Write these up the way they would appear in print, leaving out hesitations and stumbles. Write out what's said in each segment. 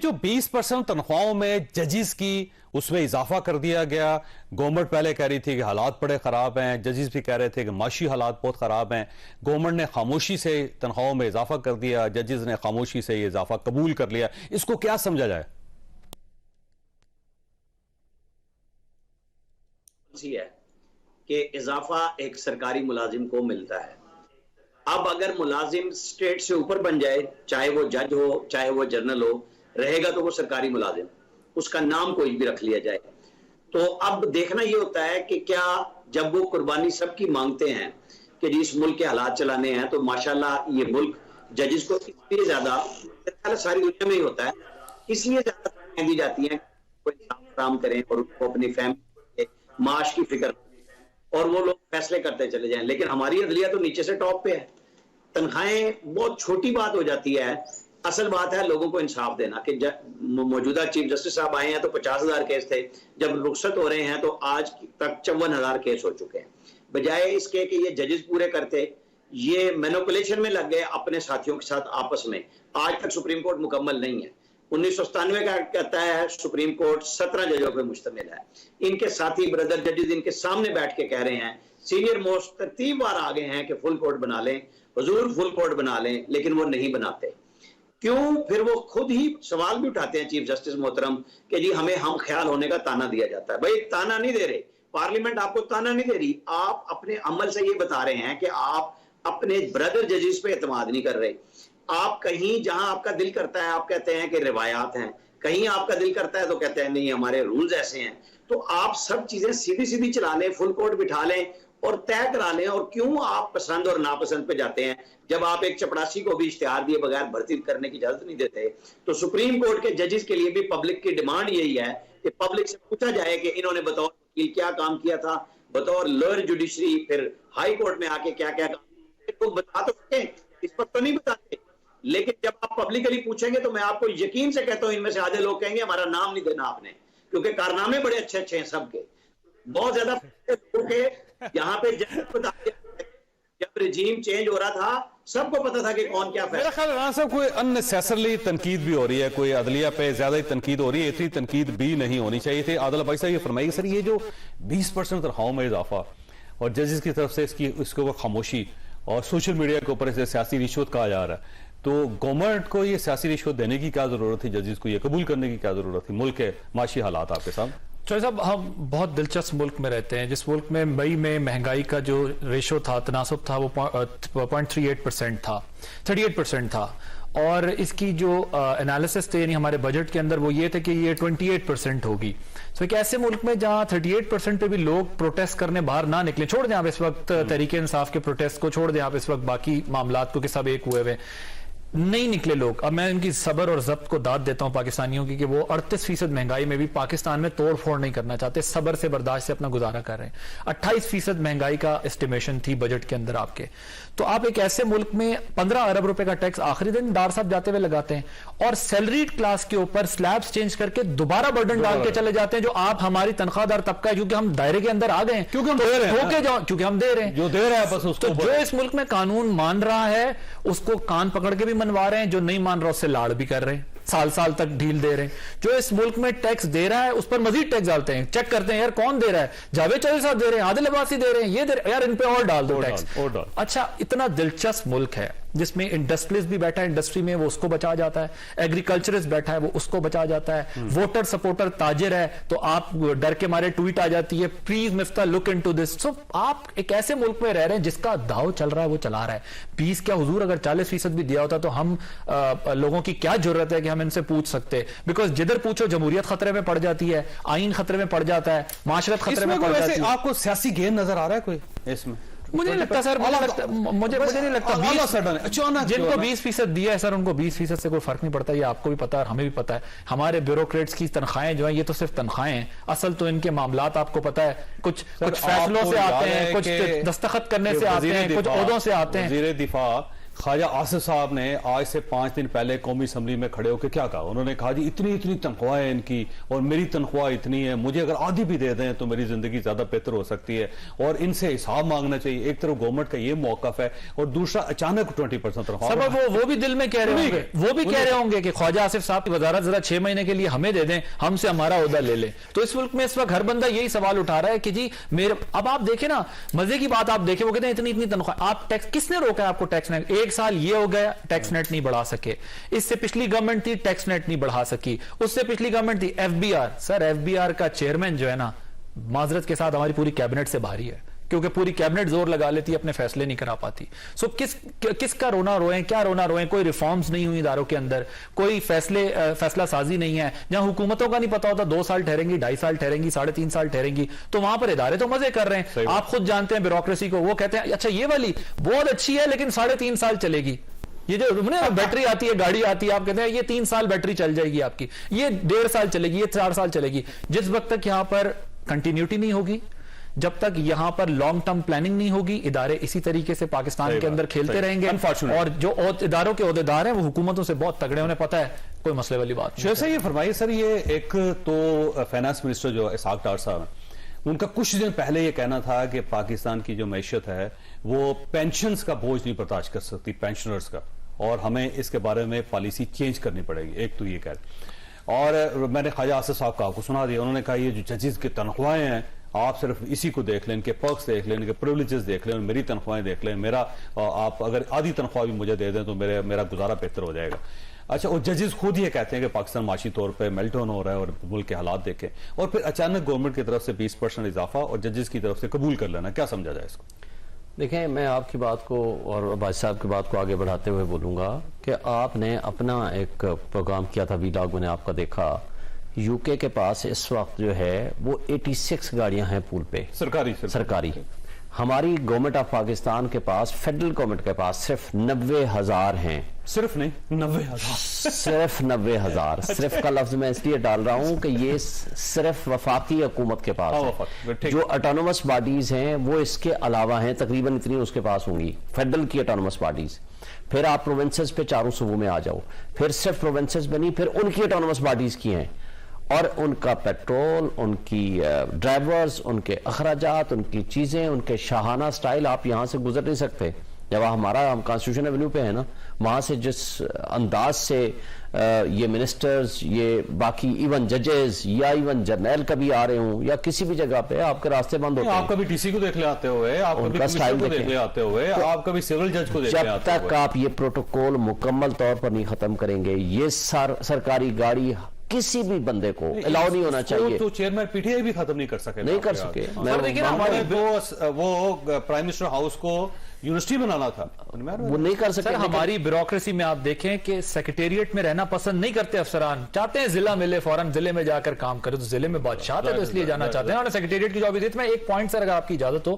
جو 20% تنخواہوں میں ججز کی اس میں اضافہ کر دیا گیا، گورنمنٹ پہلے کہہ رہی تھی کہ حالات بڑے خراب ہیں، ججز بھی کہہ رہے تھے کہ معاشی حالات بہت خراب ہیں، گورنمنٹ نے خاموشی سے تنخواہوں میں اضافہ کر دیا، ججز نے خاموشی سے یہ اضافہ قبول کر لیا، اس کو کیا سمجھا جائے؟ ہے کہ اضافہ ایک سرکاری ملازم کو ملتا ہے. اب اگر ملازم سٹیٹ سے اوپر بن جائے، چاہے وہ جج ہو چاہے وہ جنرل ہو، رہے گا تو وہ سرکاری ملازم، اس کا نام کوئی بھی رکھ لیا جائے. تو اب دیکھنا یہ ہوتا ہے کہ کیا جب وہ قربانی سب کی مانگتے ہیں کہ جی اس ملک کے حالات چلانے ہیں، تو ماشاءاللہ یہ ملک ججز کو اس لیے زیادہ ساری دنیا میں ہی ہوتا ہے، اس لیے زیادہ دی جاتی ہیں کہ کام کریں اور ان کو اپنی فیملی معاش کی فکر اور وہ لوگ فیصلے کرتے چلے جائیں. لیکن ہماری عدلیہ تو نیچے سے ٹاپ پہ ہے. تنخواہیں بہت چھوٹی بات ہو جاتی ہے، اصل بات ہے لوگوں کو انصاف دینا. کہ موجودہ چیف جسٹس صاحب آئے ہیں تو 50,000 کیس تھے، جب رخصت ہو رہے ہیں تو آج تک 54,000 کیس ہو چکے ہیں. بجائے اس کے کہ یہ ججز پورے کرتے، یہ مینوپولیشن میں لگ گئے اپنے ساتھیوں کے ساتھ آپس میں. آج تک سپریم کورٹ مکمل نہیں ہے. 1997 کا کہتا ہے سپریم کورٹ 17 ججوں پہ مشتمل ہے. ان کے ساتھی بردر ججز ان کے سامنے بیٹھ کے کہہ رہے ہیں، سینئر موسٹ ترتیب بار آگے ہیں کہ فل کورٹ بنا لیں، حضور فل کورٹ بنا لیں، لیکن وہ نہیں بناتے. کیوں؟ پھر وہ خود ہی سوال بھی اٹھاتے ہیں چیف جسٹس محترم کہ جی ہمیں ہم خیال ہونے کا تانا دیا جاتا ہے. بھائی تانا نہیں دے رہے، پارلیمنٹ آپ کو تانا نہیں دے رہی، آپ اپنے عمل سے یہ بتا رہے ہیں کہ آپ اپنے بردر ججز پہ اعتماد نہیں کر رہے. آپ کہیں جہاں آپ کا دل کرتا ہے آپ کہتے ہیں کہ روایات ہیں، کہیں آپ کا دل کرتا ہے تو کہتے ہیں نہیں ہمارے رولز ایسے ہیں. تو آپ سب چیزیں سیدھی سیدھی چلا لیں، فل کورٹ بٹھا لیں اور طے کرا لیں. اور کیوں آپ پسند اور ناپسند پہ جاتے ہیں؟ جب آپ ایک چپڑاسی کو بھی اشتہار دیے بغیر بھرتی کرنے کی اجازت نہیں دیتے، تو سپریم کورٹ کے ججز کے لیے بھی پبلک کی ڈیمانڈ یہی ہے کہ پبلک سے پوچھا جائے کہ انہوں نے بطور وکیل کیا کام کیا تھا، بطور لوئر جوڈیشری پھر ہائی کورٹ میں آ کے کیا کیا کام بتا تو سکیں. اس وقت تو نہیں بتاتے، لیکن جب آپ پبلکلی پوچھیں گے تو میں آپ کو یقین سے کہتا ہوں ان میں سے آدھے لوگ کہیں گے ہمارا نام نہیں دینا آپ نے، کیونکہ کارنامے بڑے اچھے اچھے ہیں سب کے. بہت زیادہ یہاں پہ جب رجیم چینج ہو رہا تھا سب کو پتا تھا کہ کون کیا فیصلہ. میرا خیال رانا صاحب کوئی اننیسیسرلی تنقید بھی ہو رہی ہے، کوئی عدلیہ پہ زیادہ ہی تنقید ہو رہی ہے، اتنی تنقید بھی نہیں ہونی چاہیے تھی. عادل بھائی صاحب یہ فرمائیے سر، یہ جو 20% تنخواہوں میں اضافہ اور ججز کی طرف سے اس کے اوپر خاموشی اور سوشل میڈیا کے اوپر اسے سیاسی رشوت کہا جا رہا ہے، تو گورنمنٹ کو یہ سیاسی رشوت دینے کی کیا ضرورت تھی؟ ججز کو یہ قبول کرنے کی کیا ضرورت تھی؟ ملک کے معاشی حالات آپ کے سامنے. چوہے صاحب، ہم بہت دلچسپ ملک میں رہتے ہیں جس ملک میں مئی میں مہنگائی کا جو ریشو تھا، تناسب تھا، وہ 0.38% تھا، 38% تھا. اور اس کی جو انالیسس تھے یعنی ہمارے بجٹ کے اندر وہ یہ تھے کہ یہ 28% ہوگی. تو ایک ایسے ملک میں جہاں 38% پہ بھی لوگ پروٹیسٹ کرنے باہر نہ نکلیں، چھوڑ دیں آپ اس وقت تحریک انصاف کے پروٹیسٹ کو، چھوڑ دیں آپ اس وقت باقی معاملات کو کہ سب ایک ہوئے ہوئے نہیں نکلے لوگ. اب میں ان کی صبر اور ضبط کو داد دیتا ہوں پاکستانیوں کی کہ وہ 38% مہنگائی میں بھی پاکستان میں توڑ پھوڑ نہیں کرنا چاہتے، صبر سے برداشت سے اپنا گزارا کر رہے ہیں. 28% مہنگائی کا اسٹیمیشن تھی بجٹ کے اندر آپ کے. تو آپ ایک ایسے ملک میں 15 ارب روپے کا ٹیکس آخری دن ڈار صاحب جاتے ہوئے لگاتے ہیں اور سیلریڈ کلاس کے اوپر سلیبز چینج کر کے دوبارہ برڈن ڈال کے چلے جاتے ہیں جو آپ ہماری تنخواہ دار طبقہ ہے، کیونکہ ہم دائرے کے اندر آ گئے ہیں، کیونکہ ہم دے رہے ہیں، جو دے رہا ہے بس اس کو. تو جو اس ملک میں قانون مان رہا ہے اس کو کان پکڑ کے بھی منوا رہے ہیں، جو نہیں مان رہا اس سے لاڑ بھی کر رہے ہیں، سال ڈھیل دے رہے ہیں. جو اس ملک میں ٹیکس دے رہا ہے اس پر مزید ٹیکس ڈالتے ہیں، چیک کرتے ہیں یار کون دے رہا ہے، جاوید چودھری صاحب دے رہے ہیں، عادل عباسی دے رہے ہیں، یہ دے رہے ہیں، یار ان پہ اور ڈال دو ٹیکس. اچھا، اتنا دلچسپ ملک ہے جس میں انڈسٹریز بھی بیٹھا ہے، انڈسٹری میں وہ اس کو بچا جاتا ہے، ایگریکلچرز بیٹھا ہے وہ اس کو بچا جاتا ہے، ووٹر سپورٹر تاجر ہے تو آپ ڈر کے مارے ٹویٹ آ جاتی ہے پلیز مفتہ لک انٹو دس. سو آپ ایک ایسے ملک میں رہ رہے ہیں جس کا داؤ چل رہا ہے وہ چلا رہا ہے. 20 کیا حضور اگر 40% بھی دیا ہوتا تو ہم لوگوں کی کیا ضرورت ہے کہ ہم ان سے پوچھ سکتے، بیکاز جدھر پوچھو جمہوریت خطرے میں پڑ جاتی ہے، آئین خطرے میں پڑ جاتا ہے، معاشرت خطرے میں پڑ جاتی ہے. آپ کو سیاسی گیم نظر آ رہا ہے کوئی اس میں؟ مجھے نہیں لگتا سر، مجھے نہیں لگتا. جن کو 20% دیا ہے سر ان کو 20% سے کوئی فرق نہیں پڑتا، یہ آپ کو بھی پتا ہے اور ہمیں بھی پتا ہے. ہمارے بیوروکریٹس کی تنخواہیں جو ہیں یہ تو صرف تنخواہیں ہیں، اصل تو ان کے معاملات آپ کو پتا ہے کچھ فیصلوں سے آتے ہیں، کچھ دستخط کرنے سے آتے ہیں، کچھ عہدوں سے آتے ہیں. وزیر دفاع خواجہ آصف صاحب نے آج سے 5 دن پہلے قومی اسمبلی میں کھڑے ہو کے کیا کہا؟ انہوں نے کہا جی اتنی اتنی تنخواہ ہے ان کی اور میری تنخواہ اتنی ہے, مجھے اگر آدھی بھی دے دیں تو میری زندگی زیادہ بہتر ہو سکتی ہے اور ان سے حساب مانگنا چاہیے. ایک طرف گورنمنٹ کا یہ موقف ہے اور دوسرا اچانک 20% تنخواہ. سبب وہ بھی دل میں کہہ رہے ہوں گے, وہ بھی کہہ رہے ہوں گے کہ خواجہ آصف صاحب کی وزارت ذرا 6 مہینے کے لیے ہمیں دے دیں, ہم سے ہمارا عہدہ لے لیں. تو اس ملک میں اس وقت ہر بندہ یہی سوال اٹھا رہا ہے کہ جی میرے, اب آپ دیکھیں نا مزے کی بات, آپ دیکھیں وہ کہتے ہیں اتنی اتنی تنخواہ. آپ ٹیکس کس نے روکا ہے آپ کو ٹیکس نیٹ؟ 1 سال یہ ہو گیا ٹیکس نیٹ نہیں بڑھا سکے. اس سے پچھلی گورنمنٹ تھی ٹیکس نیٹ نہیں بڑھا سکی. اس سے پچھلی گورنمنٹ تھی F B R. Sir F B R کا چیئرمین جو ہے نا, معذرت کے ساتھ ہماری پوری کیبنٹ سے بھاری ہے, کیونکہ پوری کیبنٹ زور لگا لیتی ہے, اپنے فیصلے نہیں کرا پاتی. سو کس کا رونا روئیں, کیا رونا روئیں؟ کوئی ریفارمز نہیں ہوئی اداروں کے اندر, کوئی فیصلہ سازی نہیں ہے. جہاں حکومتوں کا نہیں پتا ہوتا 2 سال ٹھہریں گی, 2.5 سال ٹھہریں گی, 3.5 سال ٹھہریں گی, تو وہاں پر ادارے تو مزے کر رہے ہیں. آپ خود جانتے ہیں بیوروکریسی کو, وہ کہتے ہیں اچھا یہ والی بہت اچھی ہے لیکن 3.5 سال چلے گی. یہ جو بیٹری آتی ہے, گاڑی آتی ہے, آپ کہتے ہیں یہ 3 سال بیٹری چل جائے گی آپ کی, یہ 1.5 سال چلے گی, یہ 4 سال چلے گی. جس وقت تک یہاں پر کنٹینیوٹی نہیں ہوگی, جب تک یہاں پر لانگ ٹرم پلاننگ نہیں ہوگی, ادارے اسی طریقے سے پاکستان کے اندر کھیلتے رہیں گے. اور جو اداروں کے عہدیدار ہیں وہ حکومتوں سے بہت تگڑے, انہیں پتا ہے کوئی مسئلے والی بات نہیں. شیخ صاحب یہ فرمائیے سر, یہ ایک تو فائنانس منسٹر جو اسحاق ڈار صاحب ہیں, ان کا کچھ دن پہلے یہ کہنا تھا کہ پاکستان کی جو معیشت ہے وہ پینشنز کا بوجھ نہیں برداشت کر سکتی, پینشنرز کا, اور ہمیں اس کے بارے میں پالیسی چینج کرنی پڑے گی. ایک تو یہ کہہ رہے, اور میں نے خواجہ آصف صاحب کا آپ کو سنا دیا, انہوں نے کہا یہ جو ججز کی تنخواہیں ہیں آپ صرف اسی کو دیکھ لیں, ان کے پرکس دیکھ لیں, ان کے پریولیجز دیکھ لیں, میری تنخواہیں دیکھ لیں, میرا آپ اگر آدھی تنخواہ بھی مجھے دے دیں تو میرا گزارا بہتر ہو جائے گا. اچھا, اور ججز خود یہ کہتے ہیں کہ پاکستان معاشی طور پہ میلٹ ڈاؤن ہو رہا ہے اور ملک کے حالات دیکھیں, اور پھر اچانک گورنمنٹ کی طرف سے 20% اضافہ اور ججز کی طرف سے قبول کر لینا, کیا سمجھا جائے اس کو؟ دیکھیں, میں آپ کی بات کو اور عباس صاحب کی بات کو آگے بڑھاتے ہوئے بولوں گا کہ آپ نے اپنا ایک پروگرام کیا تھا وی لاگ, میں نے آپ کا دیکھا. یو کے کے پاس اس وقت جو ہے وہ 86 گاڑیاں ہیں پول پہ, سرکاری. ہماری گورنمنٹ آف پاکستان کے پاس, فیڈرل گورنمنٹ کے پاس صرف 90,000 ہیں. صرف نہیں 90,000, صرف 90,000. صرف کا لفظ میں اس لیے ڈال رہا ہوں کہ یہ صرف وفاقی حکومت کے پاس ہے. جو اٹانومس باڈیز ہیں وہ اس کے علاوہ ہیں, تقریباً اتنی اس کے پاس ہوں گی فیڈرل کی اٹانومس باڈیز. پھر آپ پروونسز پہ چاروں صوبوں میں آ جاؤ, پھر صرف پروونسز میں نہیں, پھر ان کی اٹانومس باڈیز کی ہیں, اور ان کا پیٹرول, ان کی ڈرائیورز, ان کے اخراجات, ان کی چیزیں, ان کے شاہانہ سٹائل, آپ یہاں سے گزر نہیں سکتے. جب ہمارا ہم کانسٹیٹیوشن ایونیو پہ ہے نا, وہاں سے جس انداز سے یہ منسٹرز, یہ باقی ایون ججز یا ایون جرنیل کبھی آ رہے ہوں یا کسی بھی جگہ پہ, آپ کے راستے بند ہوتے ہیں. آپ کبھی ٹی سی کو دیکھ لے آتے ہوئے, آپ کبھی کمشنر کو دیکھ لے آتے ہوئے, آپ کبھی سول جج کو دیکھ لے آتے ہوئے, جب تک آپ یہ پروٹوکول مکمل طور پر نہیں ختم کریں گے, یہ سرکاری گاڑی کسی بھی بندے کو الاؤ نہیں ہونا چاہیے. تو چیئرمین پی ٹی آئی بھی ختم نہیں کر سکے, نہیں کر سکے. وہ پرائم منسٹر ہاؤس کو یونیورسٹی بنانا تھا, وہ نہیں کر سکے. ہماری بیوروکریسی میں آپ دیکھیں کہ سیکریٹریٹ میں رہنا پسند نہیں کرتے افسران, چاہتے ہیں ضلع ملے, فوراً ضلع میں جا کر کام کرے. تو ضلع میں بادشاہ ہے تو اس لیے جانا چاہتے ہیں, اور سیکریٹریٹ کی جاب دیتے. میں ایک پوائنٹ سر اگر آپ کی اجازت ہو,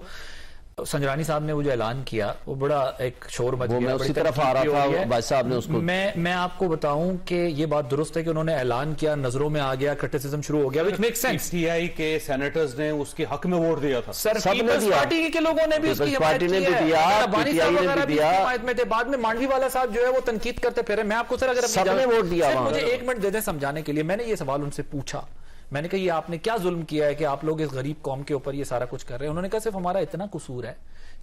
سنجرانی صاحب نے وہ جو اعلان کیا وہ بڑا ایک شور مچ گیا, میں اسی طرف آ رہا تھا, بھائی صاحب نے اس کو, میں آپ کو بتاؤں کہ یہ بات درست ہے کہ انہوں نے اعلان کیا, نظروں میں آ گیا, کرٹیسزم شروع ہو گیا, which makes sense. T I کے سینیٹرز نے اس کے حق میں ووٹ دیا تھا. سر پیپلز پارٹی کے لوگوں نے بھی اس کی حمایت کی ہے, بانی صاحب وغیرہ بھی حمایت میں تھے. بعد میں مانڈوی والا صاحب جو ہے وہ تنقید کرتے پھرے. میں آپ کو سر اگر سب نے ووٹ دیا, مجھے 1 منٹ دے دیں سمجھانے کے لیے. میں نے یہ سوال ان سے پوچھا, میں نے کہا یہ آپ نے کیا ظلم کیا ہے کہ آپ لوگ اس غریب قوم کے اوپر یہ سارا کچھ کر رہے ہیں؟ انہوں نے کہا صرف ہمارا اتنا قصور ہے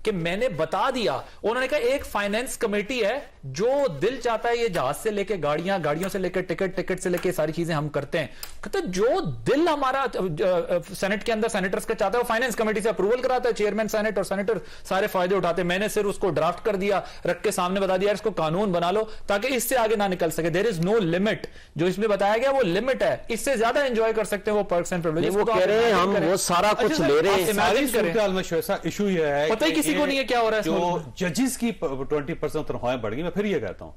کہ میں نے بتا دیا. انہوں نے کہا ایک فائنینس کمیٹی ہے, جو دل چاہتا ہے یہ جہاز سے لے کے گاڑیوں سے لے کے ٹکٹ سے لے کے ساری چیزیں ہم کرتے ہیں. کہتے جو دل ہمارا سینٹ کے اندر سینیٹرز کا چاہتا ہے وہ فائنینس کمیٹی سے اپروول کراتا ہے, چیئرمین سینٹ اور سینیٹر سارے فائدے اٹھاتے ہیں. میں نے صرف اس کو ڈرافٹ کر دیا, رکھ کے سامنے بتا دیا اس کو قانون بنا لو تاکہ اس سے آگے نہ نکل سکے. دیر از نو لمٹ, جو اس میں بتایا گیا وہ لمٹ ہے, اس سے زیادہ انجوائے کر سکتے ہیں وہ پرکس اینڈ پریویلیجز. وہ کہہ رہے ہیں ہم وہ سارا کچھ لے رہے ہیں. ایشو یہ ہے پتہ ہی کسی کو نہیں ہے کیا ہو رہا ہے. جو ججز کی 20% تنخواہیں بڑھ گئی, میں پھر یہ کہتا ہوں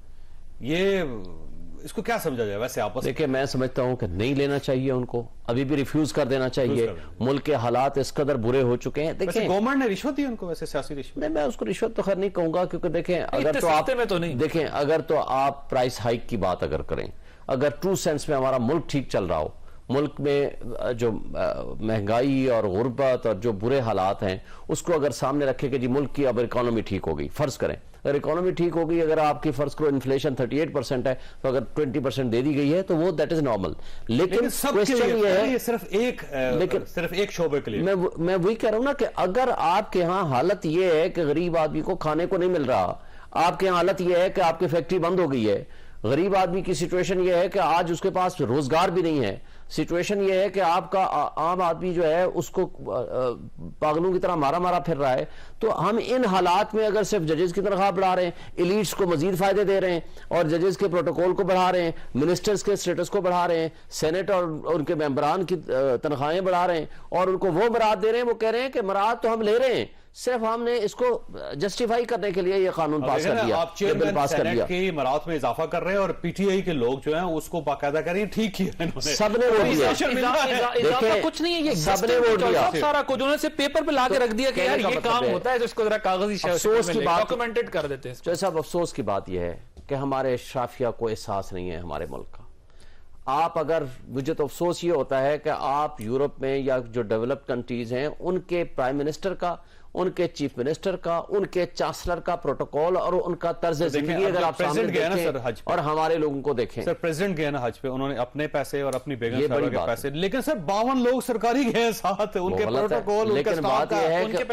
یہ اس کو کیا سمجھا جائے ویسے آپس؟ دیکھیں, میں سمجھتا ہوں کہ نہیں لینا چاہیے ان کو, ابھی بھی ریفیوز کر دینا چاہیے. ملک کے حالات اس قدر برے ہو چکے ہیں. دیکھیں گورنمنٹ نے رشوت دی ان کو, ویسے سیاسی رشوت نہیں, میں اس کو رشوت تو خیر نہیں کہوں گا, کیونکہ دیکھیں اگر تو آپ دیکھیں اگر تو آپ پرائس ہائیک کی بات اگر کریں, اگر ٹرو سینس میں ہمارا ملک ٹھیک چل رہا ہو, ملک میں جو مہنگائی اور غربت اور جو برے حالات ہیں اس کو اگر سامنے رکھے کہ جی ملک کی اب اکانومی ٹھیک ہو گئی، فرض کریں اگر اکانومی ٹھیک ہوگی، اگر آپ کی فرض کرو انفلیشن 38% ہے تو اگر 20% دے دی گئی ہے تو وہ دیٹ از نارمل. لیکن کوشچن یہ ہے صرف ایک شعبے کے لیے میں وہی کہہ رہا ہوں نا کہ اگر آپ کے ہاں حالت یہ ہے کہ غریب آدمی کو کھانے کو نہیں مل رہا، آپ کے ہاں حالت یہ ہے کہ آپ کی فیکٹری بند ہو گئی ہے، غریب آدمی کی سچویشن یہ ہے کہ آج اس کے پاس روزگار بھی نہیں ہے، سچویشن یہ ہے کہ آپ کا عام آدمی جو ہے اس کو پاگلوں کی طرح مارا پھر رہا ہے، تو ہم ان حالات میں اگر صرف ججز کی تنخواہ بڑھا رہے ہیں، ایلیٹس کو مزید فائدے دے رہے ہیں اور ججز کے پروٹوکول کو بڑھا رہے ہیں، منسٹرز کے سٹیٹس کو بڑھا رہے ہیں، سینٹ اور ان کے ممبران کی تنخواہیں بڑھا رہے ہیں اور ان کو وہ مراد دے رہے ہیں، وہ کہہ رہے ہیں کہ مراد تو ہم لے رہے ہیں، صرف ہم نے اس کو جسٹیفائی کرنے کے لیے یہ قانون پاس کر دیا، یہ بل پاس کر دیا. کی مراد میں اضافہ کر رہے ہیں اور پی ٹی آئی کے لوگ جو ہیں اس کو باقاعدہ کر رہے ہیں ٹھیک کیا انہوں نے، سب نے ووٹ دیا، کچھ نہیں ہے، یہ سب نے ووٹ دیا، سارا کچھ انہوں نے پیپر پہ لا کے رکھ دیا کہ یار یہ کام ہوتا ہے تو اس کو ذرا کاغذی ڈاکومنٹڈ کر دیتے ہیں. جو صاحب افسوس کی بات یہ ہے کہ ہمارے اشرافیہ کو احساس نہیں ہے ہمارے ملک کا. آپ اگر مجھے تو افسوس یہ ہوتا ہے کہ آپ یورپ میں یا جو ڈیولپڈ کنٹریز ہیں ان کے پرائم منسٹر کا، ان کے چیف منسٹر کا، ان کے چانسلر کا پروٹوکول اور ان کا طرز زندگی اگر آپ سامنے دیکھیں اور ہمارے لوگوں کو دیکھیں. سر پریزیڈنٹ گئے نا حج پہ، انہوں نے اپنے پیسے اور اپنی بیگم صاحبہ کے پیسے، لیکن سر 52 لوگ سرکاری گئے ہیں ساتھ، ان کے پروٹوکول، ان کے سٹاف کا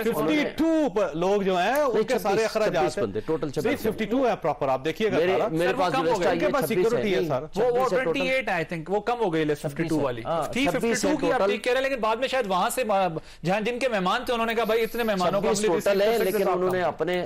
52 لوگ جو ہیں ان کے سارے اخراجات ہیں، ٹوٹل 52 ہے پراپر. آپ دیکھیے گا میرے پاس جو لسٹ ان کے پاس سیکیورٹی ہے سر، وہ 28 آئی تھنک وہ کم ہو گئی لسٹ 52 والی تھی 52 کی آپ ٹھیک کہہ رہے ہیں، لیکن بعد میں شاید وہاں سے جہاں جن کے مہمان تھے انہوں نے کہا بھائی اتنے مہمانوں کو ٹوٹل ہے، لیکن انہوں نے اپنے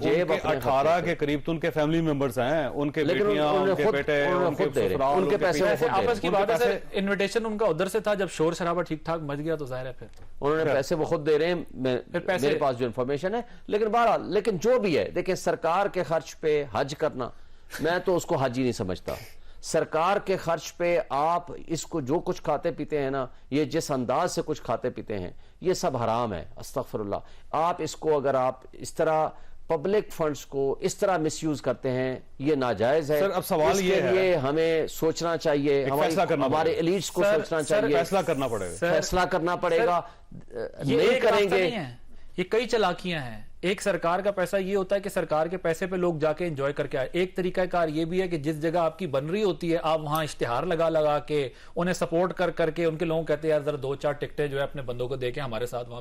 جیب 18 کے قریب تو ان کے فیملی ممبرز ہیں، ان کے بیٹیاں، ان کے بیٹے، ان کے سسرال، ان کے پیسے آپس کی بات ہے سر. انویٹیشن ان کا ادھر سے تھا، جب شور شرابہ ٹھیک ٹھاک مچ گیا تو ظاہر ہے پھر انہوں نے پیسے وہ خود دے رہے ہیں، میرے پاس جو انفارمیشن ہے. لیکن بہرحال لیکن جو بھی ہے دیکھیں، سرکار کے خرچ پہ حج کرنا میں تو اس کو حج ہی نہیں سمجھتا. سرکار کے خرچ پہ آپ اس کو جو کچھ کھاتے پیتے ہیں نا، یہ جس انداز سے کچھ کھاتے پیتے ہیں یہ سب حرام ہے، استغفر اللہ. آپ اس کو اگر آپ اس طرح پبلک فنڈز کو اس طرح مس یوز کرتے ہیں یہ ناجائز ہے. سر اب سوال یہ ہے، اس کے لیے ہمیں سوچنا چاہیے، ہمارے ایلیٹس کو سوچنا چاہیے، فیصلہ کرنا پڑے گا. نہیں کریں گے. یہ کئی چالاکیاں ہیں. ایک سرکار کا پیسہ یہ ہوتا ہے کہ سرکار کے پیسے پہ لوگ جا کے انجوائے کر کے آئے. ایک طریقہ کار یہ بھی ہے کہ جس جگہ آپ کی بن رہی ہوتی ہے آپ وہاں اشتہار لگا کے انہیں سپورٹ کر کے ان کے لوگوں کہتے ہیں یار ذرا 2-4 ٹکٹیں جو ہے اپنے بندوں کو دے کے ہمارے ساتھ وہاں